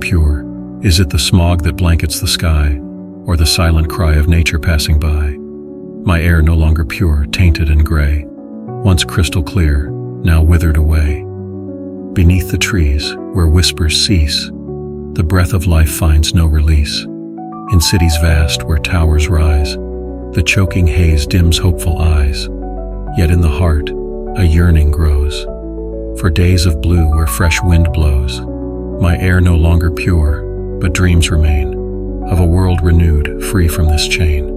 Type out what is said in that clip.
pure? Is it the smog that blankets the sky, or the silent cry of nature passing by? My air no longer pure, tainted and gray, once crystal clear, now withered away. Beneath the trees, where whispers cease, the breath of life finds no release. In cities vast where towers rise, the choking haze dims hopeful eyes. Yet in the heart, a yearning grows, for days of blue where fresh wind blows. My air no longer pure, but dreams remain, of a world renewed, free from this chain.